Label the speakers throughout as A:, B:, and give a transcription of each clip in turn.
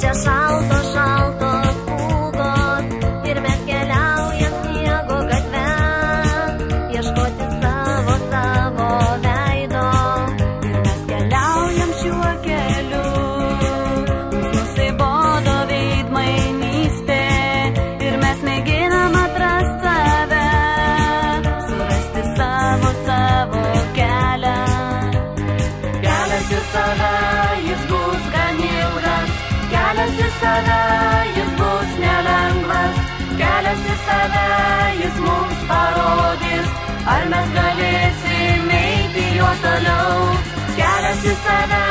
A: čia šaltos, šaltos pūgos ir mes keliaujam sniego gatve, ieškoti savo veido. Ir mes keliaujam šiuo keliu, mums nusibodo veidmainystė ir mes mėginam atrasti save, surasti savo kelią. Kelias į save, jis bus gan ilgas, kelias į save, jis bus nelengvas, kelias į save, jis mums parodys, ar mes galėsim eiti juo toliau. Kelias į save,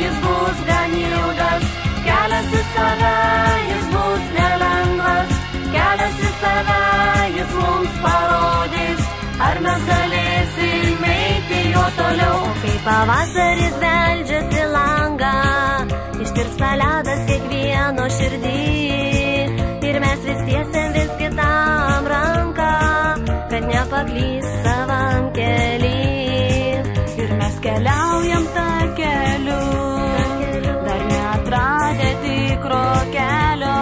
A: jis bus gan ilgas, kelias į save, jis bus nelengvas, kelias į save, jis mums parodys, ar mes galėsim eiti juo toliau. Kai pavasaris beldžiasi langą, ištirpsta ledas kiekvieno širdį ir mes vis tiesiam vis kitam ranką, kad nepaklys savam kely. Ir mes keliaujam tą keliu, dar neatradę tikro kelio,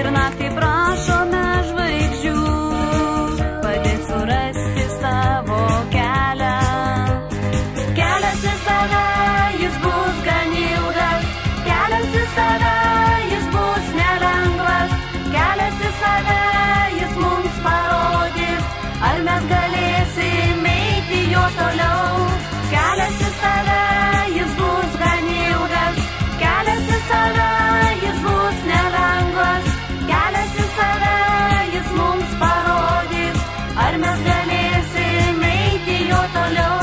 A: ir naktį prašome žvaigždžių padėti surasti savo kelią. Kelias į save, jis bus gan ilgas, kelias į save, jis bus nelengvas, kelias į save, jis mums parodys, ar mes galėsim eiti juo toliau. Kelias į save, jis bus gan ilgas, kelias į save, jis bus nelengvas, kelias į save, jis mums parodys, ar mes galėsim eiti juo toliau.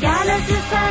A: Kelias į save,